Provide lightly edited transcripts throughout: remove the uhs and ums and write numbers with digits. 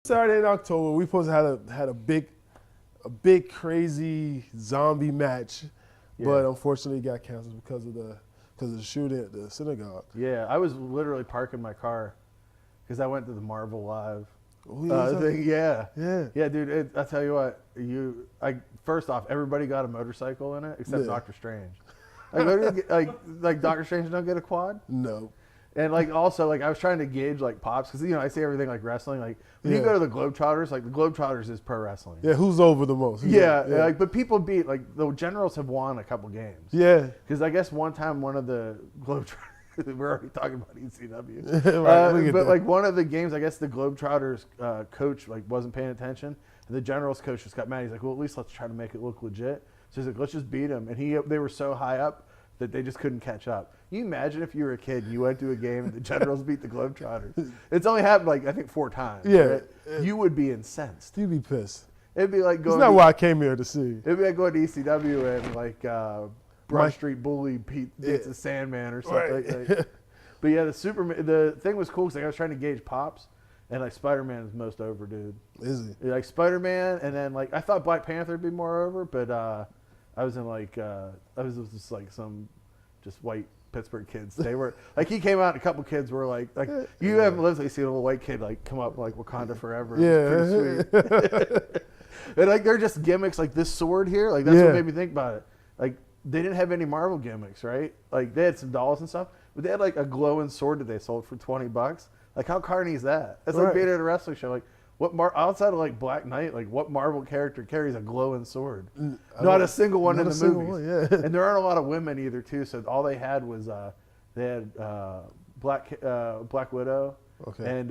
Saturday in October, we supposed to had a big crazy zombie match, but unfortunately it got canceled because of the shooting at the synagogue. Yeah, I was literally parking my car because I went to the Marvel Live thing. Yeah, dude. I tell you what, first off, everybody got a motorcycle in it except Doctor Strange. Like Doctor Strange don't get a quad. No. And also I was trying to gauge Pops because I see everything like wrestling. When you go to the Globetrotters, the Globetrotters is pro wrestling. Yeah, who's over the most? But people beat the Generals have won a couple games. Yeah. Because I guess one time one of the Globetrotters, we're already talking about ECW. Right, but one of the games, I guess the Globetrotters coach wasn't paying attention, and the Generals coach just got mad. He's like, well, at least let's try to make it look legit. So he's like, let's just beat them. And they were so high up that they just couldn't catch up. Can you imagine if you were a kid and you went to a game and the Generals beat the Globetrotters? It's only happened I think 4 times. Yeah. Right? You would be incensed. You'd be pissed. It'd be like going. It's not what I came here to see. It'd be like going to ECW and Broad Street Bully beats a Sandman or something. Right. But yeah, the thing was cool because I was trying to gauge Pops, and Spider-Man is most over, dude. Is he? Spider-Man, and then I thought Black Panther would be more over, but I was in I was just some just white Pittsburgh kids. They were he came out and a couple kids were you haven't lived, you see a little white kid come up Wakanda forever. Yeah. Pretty sweet. And they're just gimmicks this sword here. That's what made me think about it. They didn't have any Marvel gimmicks, right? They had some dolls and stuff, but they had a glowing sword that they sold for $20. How carny is that? It's like being at a wrestling show. What outside of Black Knight, what Marvel character carries a glowing sword? Not a single one in the movies. And there aren't a lot of women either, too. So all they had was they had Black Widow, and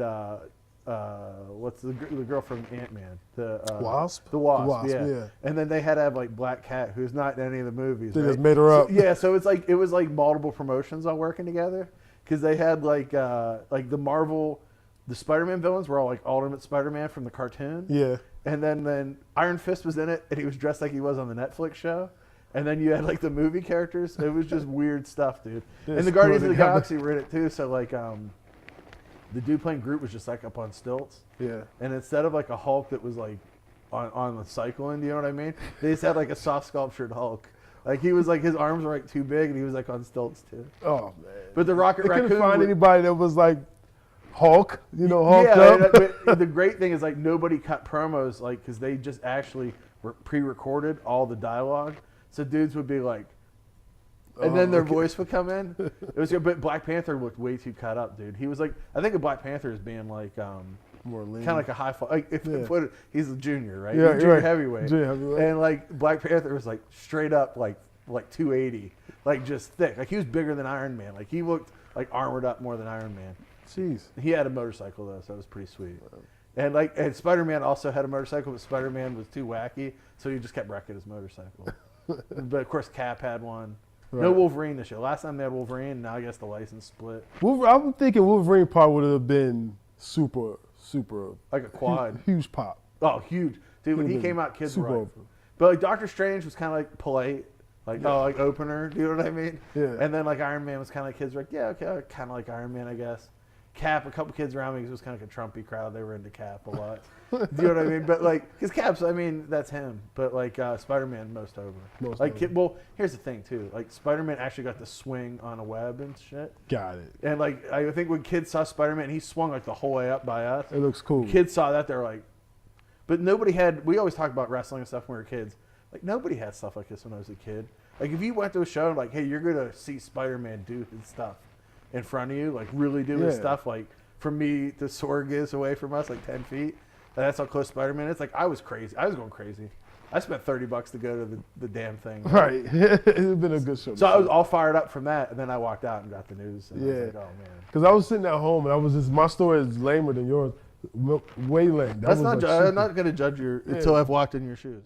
what's the girl from Ant-Man? The Wasp. The Wasp. Yeah. And then they had to have Black Cat, who's not in any of the movies. They just made her up. So it's it was multiple promotions all working together because they had the Marvel. The Spider-Man villains were all Ultimate Spider-Man from the cartoon. Yeah. And then Iron Fist was in it, and he was dressed like he was on the Netflix show. And then you had the movie characters. It was just weird stuff, dude. And the Guardians of the Galaxy were in it too. So the dude playing Groot was just up on stilts. Yeah. And instead of a Hulk that was on the cycling, you know what I mean? They just had a soft sculptured Hulk. He was his arms were too big, and he was on stilts too. Oh man. But the Rocket Raccoon. Couldn't find anybody that was Hulk, Hulk up. But the great thing is nobody cut promos because they just actually pre-recorded all the dialogue. So dudes would be and then their voice would come in. It was good, but Black Panther looked way too cut up, dude. He was I think of Black Panther as being more lean, kind of a high fall. He's a junior, right? Yeah, junior heavyweight. Junior heavyweight. And Black Panther was straight up 280, just thick. He was bigger than Iron Man. He looked armored up more than Iron Man. Jeez. He had a motorcycle though, so that was pretty sweet. And and Spider-Man also had a motorcycle, but Spider-Man was too wacky, so he just kept wrecking his motorcycle. But of course, Cap had one. Right. No Wolverine this year. Last time they had Wolverine, now I guess the license split. I'm thinking Wolverine probably would have been super a quad, huge pop. Oh, huge, dude! When he came out, kids were over. But Doctor Strange was kind of polite. Opener, do you know what I mean? Yeah. And then Iron Man was kind of kids were okay, kind of Iron Man, I guess. Cap, a couple kids around me, because it was kind of a Trumpy crowd. They were into Cap a lot. Do you know what I mean? But because Cap's, that's him. But Spider-Man, most over. Well, here's the thing too. Spider-Man actually got to swing on a web and shit. Got it. And I think when kids saw Spider-Man, he swung the whole way up by us. It looks cool. Kids saw that, they're but nobody had. We always talk about wrestling and stuff when we were kids. Nobody had stuff like this when I was a kid. If you went to a show hey, you're gonna see Spider-Man do his stuff in front of you, really do his stuff, from me to Sorg is away from us, 10 feet. That's how close Spider-Man is. I was crazy. I was going crazy. I spent $30 to go to the damn thing. Right. It's been a good show. So I was all fired up from that, and then I walked out and got the news. And I was oh man. Because I was sitting at home, and my story is lamer than yours. Way lame. I'm not going to judge you until I've walked in your shoes.